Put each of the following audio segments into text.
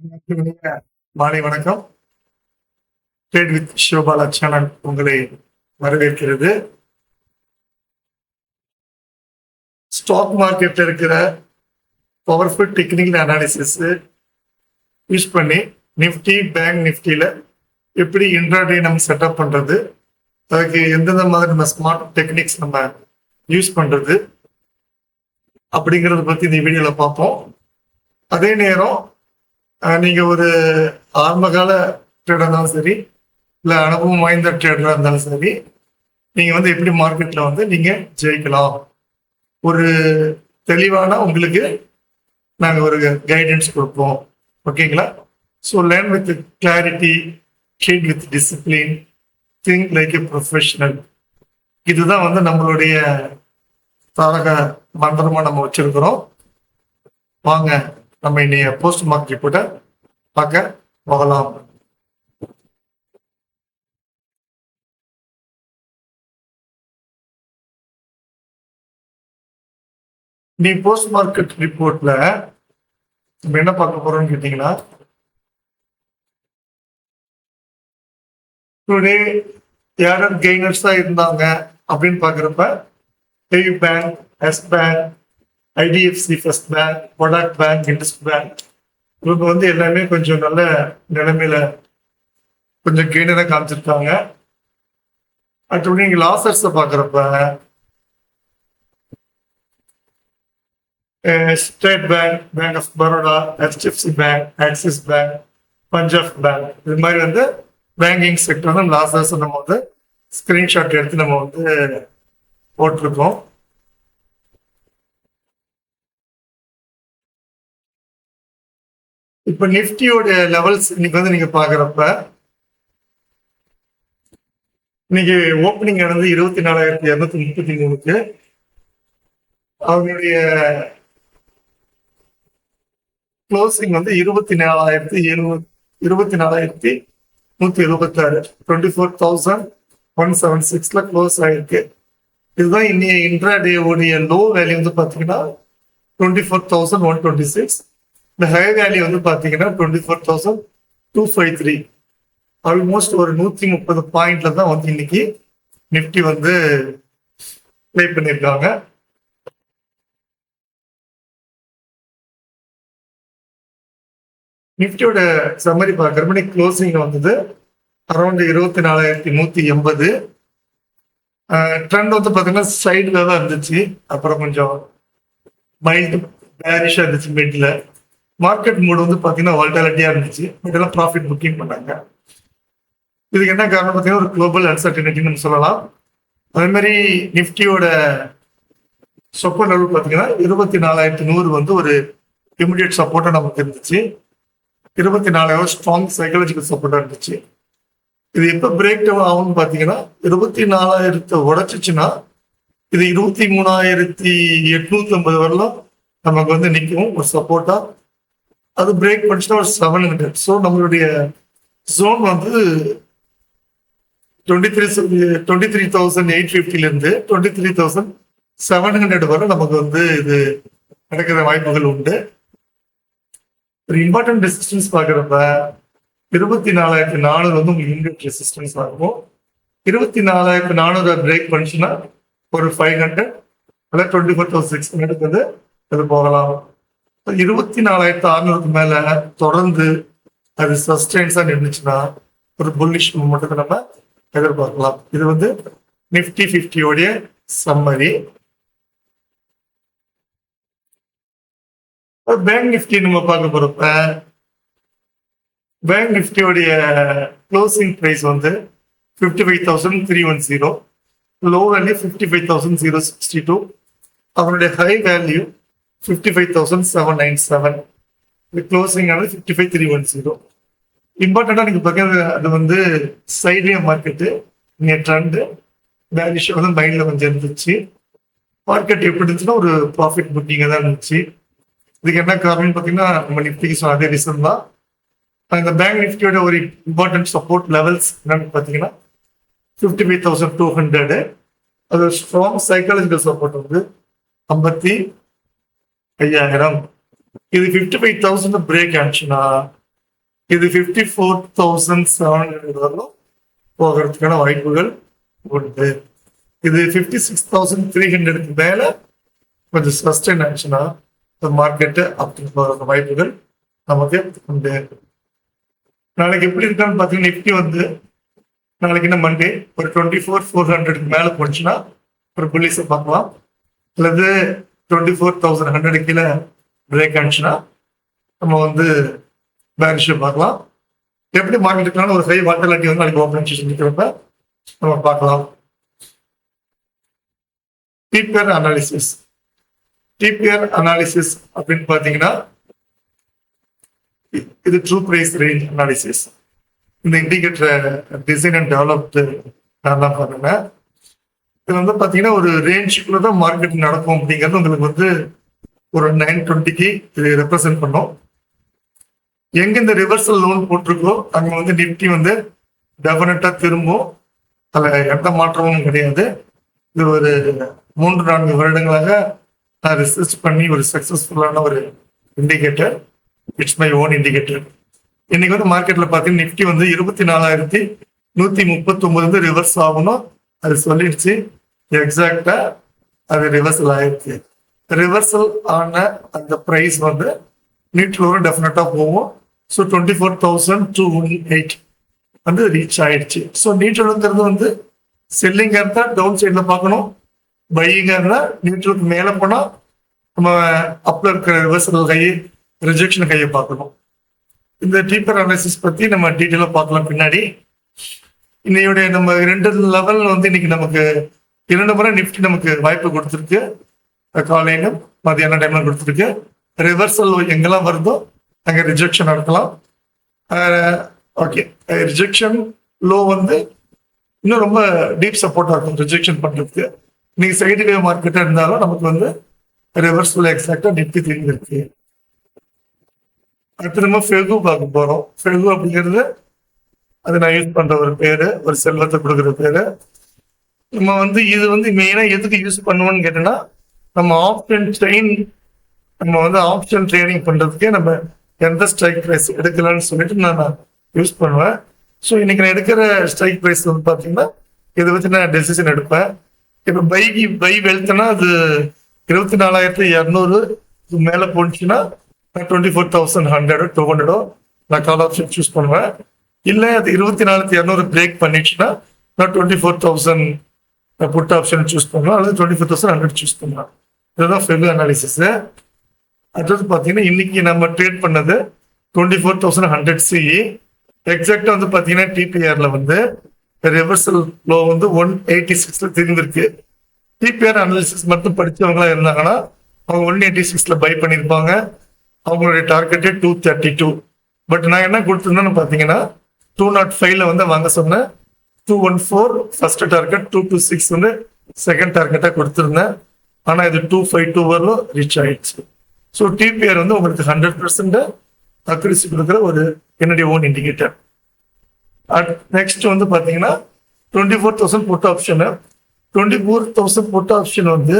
இனிய மாலை வணக்கம். ட்ரேட் வித் ஷோபாலா சேனல் உங்களை வரவேற்கிறது. ஸ்டாக் மார்க்கெட்ல இருக்கிற பவர்ஃபுல் டெக்னிக்கல் அனாலிசிஸ் யூஸ் பண்ணி நிஃப்டி பேங்க் நிஃப்டியில எப்படி இன்ட்ராடே நம்ம செட்டப் பண்றது, அதுக்கு எந்தெந்த மாதிரி நம்ம ஸ்மார்ட் டெக்னிக்ஸ் நம்ம யூஸ் பண்றது அப்படிங்கறத பத்தி இந்த வீடியோல பார்ப்போம். அதே நேரம் நீங்க ஒரு ஆரம்பகால ட்ரேடர் இருந்தாலும் சரி, இல்லை அனுபவம் வாய்ந்த ட்ரேடராக இருந்தாலும் சரி, நீங்க எப்படி மார்க்கெட்ல நீங்க ஜெயிக்கலாம், ஒரு தெளிவான உங்களுக்கு நாங்க ஒரு கைடன்ஸ் கொடுப்போம். ஓகேங்களா? So learn with clarity, trade with discipline, think like a professional. இதுதான் நம்மளுடைய தாரக மந்திரமா நம்ம வச்சிருக்கிறோம். வாங்க நம்ம இன்னைய போஸ்ட் மார்க் ரிப்போர்ட்டை பார்க்க போகலாம். நீ போஸ்ட் மார்க்கெட் ரிப்போர்ட்ல நம்ம என்ன பார்க்க போறோம்னு கேட்டீங்கன்னா, டுடே யார் கெய்னர்ஸா இருந்தாங்க அப்படின்னு பாக்குறப்ப A bank, Yes bank, IDFC first bank, Kotak bank, Indus bank, இவங்க எல்லாமே கொஞ்சம் நல்ல நிலைமையில கொஞ்சம் கெய்னரை காமிச்சிருக்காங்க. அடுத்தபடி நீங்க லாசர்ஸை பாக்குறப்ப State Bank, Bank of Baroda, HDFC Bank, Axis Bank, Punjab Bank, இது மாதிரி பேங்கிங் செக்டர் லாசர்ஸ் நம்ம ஸ்கிரீன்ஷாட் எடுத்து நம்ம போட்டிருக்கோம். இப்ப நிப்டியோட லெவல்ஸ் இன்னைக்கு நீங்க பாக்குறப்ப, இன்னைக்கு ஓப்பனிங் ஆனது 24,233க்கு. அவங்களுடைய க்ளோசிங் 24,176, 24,176 க்ளோஸ் ஆயிருக்கு. இதுதான் இன்னைய இன்ட்ராடே உடைய லோ வேல்யூ பாத்தீங்கன்னா 24,126. இந்த ஹை வேல்யூ பாத்தீங்கன்னா 24,253. ஆல்மோஸ்ட் ஒரு 130 பாயிண்ட்ல தான் இன்னைக்கு நிப்டி பிளே பண்ணிருக்காங்க. நிப்டியோட சம்மரி பார்க்கறப்ப க்ளோசிங் அரௌண்ட் 24,180. ட்ரெண்ட் பாத்தீங்கன்னா சைடுல தான் இருந்துச்சு. அப்புறம் கொஞ்சம் மைல்டு பேரிஷா இருந்துச்சு மிட்ல. மார்க்கெட் மூடு பாத்தீங்கன்னா வால்டாலிட்டியா இருந்துச்சு. பட் எல்லாம் ப்ராஃபிட் புக்கிங் பண்ணாங்க. இதுக்கு என்ன காரணம் பார்த்தீங்கன்னா ஒரு குளோபல் அன்சர்டனிட்டின்னு சொல்லலாம். அதே மாதிரி நிப்டியோட சப்போர்ட் லெவல் பார்த்தீங்கன்னா 24,100 ஒரு இமிடியட் சப்போர்ட்டா நமக்கு இருந்துச்சு. 24,000 ஸ்ட்ராங் சைக்காலஜிக்கல் சப்போர்ட்டா இருந்துச்சு. இது எப்ப பிரேக் டவுன் ஆகும்னு பாத்தீங்கன்னா 24,000 உடைச்சிச்சுன்னா இது 23,850 வரலாம் நமக்கு நிற்கும் ஒரு சப்போர்ட்டா. அது பிரேக் பண்ணிச்சுன்னா ஒரு 700. ஸோ நம்மளுடைய ஜோன் 23,850 இருந்து 23,700 வரை நமக்கு இது நடக்கிற வாய்ப்புகள் உண்டு. ஒரு இம்பார்ட்டன்ட் ரெசிஸ்டன்ஸ் பாக்குறப்ப 24,400 உங்களுக்கு இமிடியட் ரெசிஸ்டன்ஸ் ஆகும். 24,400 பிரேக் பண்ணிச்சுன்னா ஒரு 500 அல்ல 24,600 அது போகலாம். 24,600 மேல தொடர்ந்து அது சஸ்டெயின்ஸா நின்றுச்சுன்னா ஒரு புல்லிஷ் மூமெண்ட்டை நம்ம எதிர்பார்க்கலாம். இது நிப்டி 50 உடைய சம்மரி. பேங்க் நிப்டி நம்ம பார்க்க போறப்ப பேங்க் நிப்டியோடைய க்ளோசிங் பிரைஸ் 55,310, லோ வேல்யூ 55,062, அவனுடைய ஹை வேல்யூ 55,797. க்ளோசிங் ஆனது 55,310. இம்பார்ட்டண்டா நீங்க பாக்க அது சைட்வே மார்க்கெட்டு ட்ரெண்ட் வேல்யூ மைண்ட்ல இருந்துச்சு. மார்க்கெட் எப்படி இருந்துச்சுன்னா ஒரு ப்ராஃபிட் புக்கிங் தான் இருந்துச்சு. இதுக்கு என்ன காரணம்னு பாத்தீங்கன்னா நம்ம நிப்டிக்கு சொன்ன அதே ரீசன் தான். இந்த பேங்க் நிப்டியோட ஒரு இம்பார்ட்டன்ட் சப்போர்ட் லெவல்ஸ் என்னன்னு பாத்தீங்கன்னா 55,200. அது ஸ்ட்ராங் சைக்காலஜிக்கல் சப்போர்ட் 55,000. இது 55,000 பிரேக் ஆச்சுன்னா இது 54,700 வரலும் போகிறதுக்கான வாய்ப்புகள் உண்டு. இது 56,300க்கு மேல கொஞ்சம் சஸ்டெயின் ஆச்சுன்னா மார்க்கெட்டு அப்படி போகிற வாய்ப்புகள் நமக்கு உண்டு. நாளைக்கு எப்படி இருக்கான்னு பார்த்தீங்கன்னா நிஃப்டி வந்து நாளைக்கு என்ன மண்டே ஒரு 24,400க்கு மேலே போச்சுன்னா ஒரு புள்ளிஸை பார்க்கலாம். அல்லது 24,100 கீழே பிரேக் ஆச்சுன்னா நம்ம வந்து பேரிஷை பார்க்கலாம். எப்படி மார்க்கெட் இருக்கான ஒரு ஹை வாட்டர்லாட்டி வந்து நாளைக்கு ஓப்பன் செஞ்சுக்கிறப்ப நம்ம பார்க்கலாம். DPR analysis. டிபிஆர் அனாலிசிஸ் அப்படின்னு பார்த்தீங்கன்னா இது ட்ரூ பிரைஸ் ரேஞ்ச் அனாலிசிஸ். இந்த இண்டிகேட்டரை டிசைன் அண்ட் டெவலப்டு நான் தான் பண்ணுவேன். இது வந்து பார்த்தீங்கன்னா ஒரு ரேஞ்சுக்குள்ள தான் மார்க்கெட் நடக்கும் அப்படிங்கிறது உங்களுக்கு வந்து ஒரு 920க்கு இது ரெப்ரசென்ட் பண்ணும். எங்க இந்த ரிவர்சல் லோன் போட்டிருக்கோ அங்க வந்து நிப்டி வந்து டெஃபினட்டா திரும்பும். அதுல எந்த மாற்றமும் கிடையாது. இது ஒரு 3-4 வருடங்களாக நான் ரிசர்ச் பண்ணி ஒரு சக்சஸ்ஃபுல்லான ஒரு indicator. It's my own indicator. இன்னைக்கு வந்து மார்க்கெட்ல பாத்தீங்கன்னா நிப்டி வந்து 24,139 ரிவர்ஸ் ஆகணும் அது சொல்லிடுச்சு. எக்ஸாக்டா அது ரிவர்சல் ஆயிருக்கு. ரிவர்சல் ஆன அந்த பிரைஸ் வந்து நீட்ல டெஃபினட்டா போகும். ஸோ 24,218 வந்து ரீச் ஆயிடுச்சு. ஸோ நீட்டோட வந்து செல்லிங்கா இருந்தா டவுன் சைட்ல பார்க்கணும், பையிங்கா இருந்தா நீட்டலுக்கு மேல போனா நம்ம அப்ல இருக்கிற ரிவர்சல் கை ரிஜெக்ஷன் கையை பார்க்கணும். இந்த டீப்பர் அனாலிசிஸ் பத்தி நம்ம டீட்டெயிலா பார்க்கலாம் பின்னாடி. இன்னையோடைய நம்ம 2 லெவல் வந்து இன்னைக்கு நமக்கு 2 முறை நிஃப்டி நமக்கு வாய்ப்பு கொடுத்துருக்கு. காலையிலும் மதியான டைம்ல கொடுத்துருக்கு. ரிவர்சல் எங்கெல்லாம் வருதோ அங்க ரிஜெக்ஷன் நடக்கலாம். ஓகே, ரிஜெக்ஷன் லோ வந்து இன்னும் ரொம்ப டீப் சப்போர்ட்டா இருக்கும் ரிஜெக்ஷன் பண்றதுக்கு. நீங்க சைடு வே மார்க்கெட்டா இருந்தாலும் நமக்கு வந்து ரிவர்சல் எக்ஸாக்டா நிஃப்டி தெரிஞ்சிருக்கு. அடுத்து நம்ம ஃபெகு பார்க்க போறோம். ஃபெகு அப்படிங்கிறது அது நான் யூஸ் பண்ற ஒரு பேரு, ஒரு செல்வத்தை கொடுக்குற பேரு. நம்ம வந்து இது வந்து மெயினா எதுக்கு யூஸ் பண்ணுவோம்னு கேட்டோம்னா நம்ம ஆப்ஷன் ட்ரெயின் நம்ம வந்து ஆப்ஷன் ட்ரேடிங் பண்றதுக்கே நம்ம எந்த ஸ்ட்ரைக் ப்ரைஸ் எடுக்கலாம்னு சொல்லிட்டு நான் யூஸ் பண்ணுவேன். ஸோ இன்னைக்கு நான் எடுக்கிற ஸ்ட்ரைக் ப்ரைஸ் வந்து பார்த்தீங்கன்னா இதை வச்சு நான் டெசிஷன் எடுப்பேன். இப்போ பை வெல்த்னா அது 24,200 மேலே போச்சுன்னா நான் 24,100 200 நான் கால் ஆப்ஷன் சூஸ் பண்ணுவேன். இல்லை அது 24,200 பிரேக் பண்ணிடுச்சுன்னா நான் 24,000 புட் ஆப்ஷன் சூஸ் பண்ணுவேன். அல்லது 24,100 சூஸ் பண்ணுவேன். இதுதான் ஃபெகு அனாலிசிஸ். அடுத்தது பார்த்தீங்கன்னா இன்னைக்கு நம்ம ட்ரேட் பண்ணது 24,100 CE. எக்ஸாக்டா வந்து பார்த்தீங்கன்னா டிபிஆர்ல வந்து ரிவர்சல் லோ வந்து 186ல திரும்பிருக்கு. டிபிஆர் அனாலிசிஸ் மட்டும் படிச்சவங்களா இருந்தாங்கன்னா அவங்க 186ல பை பண்ணியிருப்பாங்க. அவங்களுடைய டார்கெட்டே 232. பட் நான் என்ன கொடுத்துருந்தேன்னு பார்த்தீங்கன்னா 205ல வந்து வாங்க சொன்னேன். 214 ஃபர்ஸ்ட் டார்கெட், 226 வந்து செகண்ட் டார்கெட்டா கொடுத்துருந்தேன். ஆனா இது 252 வரலும் ரீச் ஆயிடுச்சு. ஸோ டிபிஆர் வந்து உங்களுக்கு 100% அக்யூரசி கொடுக்குற ஒரு என்னுடைய ஓன் இண்டிகேட்டர். நெக்ஸ்ட் வந்து பார்த்தீங்கன்னா 24,000 புட் ஆப்ஷனு. 24,000 புட் ஆப்ஷன் வந்து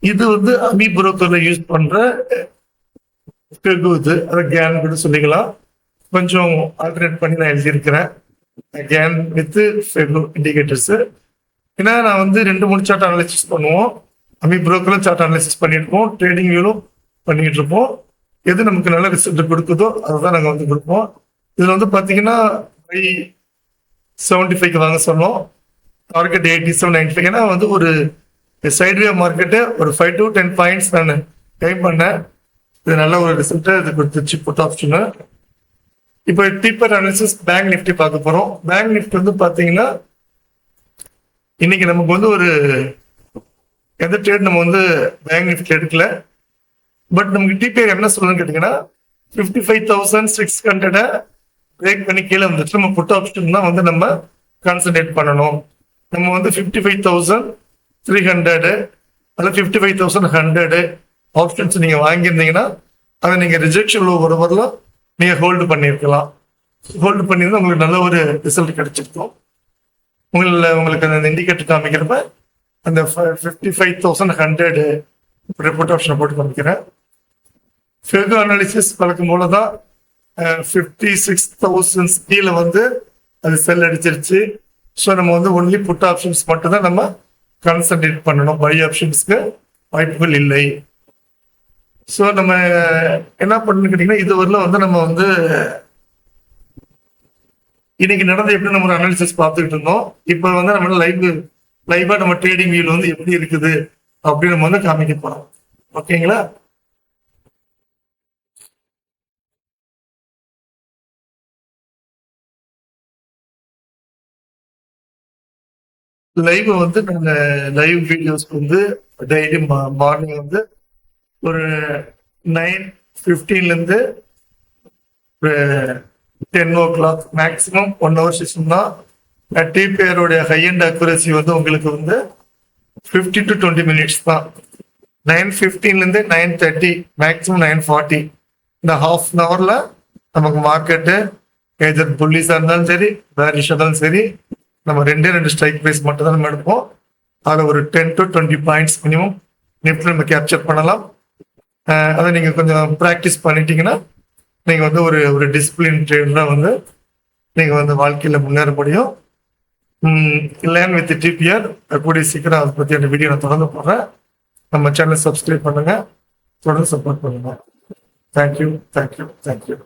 இது வந்து அமி புரோக்கர்ல யூஸ் பண்ற இது அதை கேன் கூட சொல்லிக்கலாம். கொஞ்சம் ஆல்டர்னேட் பண்ணி நான் எழுதியிருக்கிறேன் கேன் வித் ஃபெகு இண்டிகேட்டர்ஸ். ஏன்னா நான் வந்து 2-3 சார்ட் அனாலிசிஸ் பண்ணுவோம். அமி புரோக்கர்ல சார்ட் அனாலிசிஸ் பண்ணியிருப்போம், ட்ரேடிங் வியூலும் பண்ணிட்டு இருப்போம். எது நமக்கு நல்ல ரிசல்ட் கொடுக்குதோ அதுதான் நாங்கள் வந்து கொடுப்போம். இதுல வந்து பார்த்தீங்கன்னா 75க்கு வாங்க சொன்னோம். டார்கெட் 87, 95. ஏன்னா வந்து ஒரு சைட்வே மார்க்கெட்டு ஒரு 5 to 10 பாயிண்ட்ஸ் நான் டைம் பண்ணேன். இது நல்ல ஒரு ரிசல்ட் இது கொடுத்துச்சு புட் ஆப்ஷனு. இப்போ டீப்பர் அனாலிசிஸ் பேங்க் நிஃப்டி பார்க்க போறோம். பேங்க் நிஃப்டி வந்து பார்த்தீங்கன்னா இன்னைக்கு நமக்கு வந்து ஒரு எந்த ட்ரேட் நம்ம வந்து பேங்க் நிஃப்டி எடுக்கல. பட் நமக்கு டிபிஆர் என்ன சொல்லணும்னு கேட்டீங்கன்னா 55,600 பிரேக் பண்ணி கீழே வந்துட்டு நம்ம புட் ஆப்ஷன் தான் வந்து நம்ம கான்சன்ட்ரேட் பண்ணணும். நம்ம வந்து 55,300 அல்லது 55,100 ஆப்ஷன்ஸ் நீங்க வாங்கியிருந்தீங்கன்னா அதை நீங்க ரிஜெக்ஷன் லோ ஒரு வரலாம் நீங்க ஹோல்டு பண்ணியிருக்கலாம். ஹோல்டு பண்ணியிருந்தா உங்களுக்கு நல்ல ஒரு ரிசல்ட் கிடைச்சிருக்கும். உங்களுக்கு அந்த இண்டிகேட்டர் காமிக்கிறப்ப அந்த 55,100 புட் ஆப்ஷனை போட்டு காமிக்கிறேன். ஃபெகு அனாலிசிஸ் வழக்கம் போலதான் 56,000 கீழே வந்து அது செல் அடிச்சிருச்சு. ஸோ நம்ம வந்து ஒன்லி புட் ஆப்ஷன்ஸ் மட்டும் தான் நம்ம கான்சன்ட்ரேட் பண்ணணும். பை ஆப்ஷன்ஸ்க்கு வாய்ப்புகள் இல்லை. ஸோ நம்ம என்ன பண்ணணும்னு கேட்டிங்கன்னா, இதுவரையிலும் வந்து நம்ம வந்து இன்னைக்கு நடந்த எப்படி நம்ம ஒரு அனாலிசிஸ் பார்த்துக்கிட்டு இருந்தோம். இப்போ வந்து நம்ம லைவா நம்ம ட்ரேடிங் வியூல வந்து எப்படி இருக்குது அப்படின்னு நம்ம வந்து காமிக்க போறோம். ஓகேங்களா? லைவ் வந்து நாங்க லைவ் வீடியோஸ் வந்து டெய்லி மார்னிங் வந்து ஒரு 9:15 ஒரு 10 o'clock மேக்ஸிமம் 1 hour செஷன் தான். டிபிஆருடைய ஹை அண்ட் அக்குரசி வந்து உங்களுக்கு வந்து 15 to 20 minutes தான். 9:15 9:30 மேக்ஸிமம் 9:40 இந்த ஹாஃப் அன் ஹவர்ல நமக்கு மார்க்கெட்டு எதர் புல்லிஸா இருந்தாலும் சரி பேரிஷா இருந்தாலும் சரி நம்ம 2 ஸ்ட்ரைக் ப்ரைஸ் மட்டும் தான் நம்ம எடுப்போம். அதில் ஒரு 10 to 20 பாயிண்ட்ஸ் மினிமம் நிஃப்டி நம்ம கேப்சர் பண்ணலாம். அதை நீங்கள் கொஞ்சம் ப்ராக்டிஸ் பண்ணிட்டீங்கன்னா நீங்கள் வந்து ஒரு டிசிப்ளின் ட்ரேடராக வந்து நீங்கள் வந்து வாழ்க்கையில் முன்னேற முடியும். லேர்ன் வித் டிபிஆர் கூடிய சீக்கிரம் அதை பற்றி அந்த வீடியோ நான் தொடர்ந்து போடுறேன். நம்ம சேனலை சப்ஸ்கிரைப் பண்ணுங்கள், தொடர்ந்து சப்போர்ட் பண்ணுங்கள். தேங்க்யூ.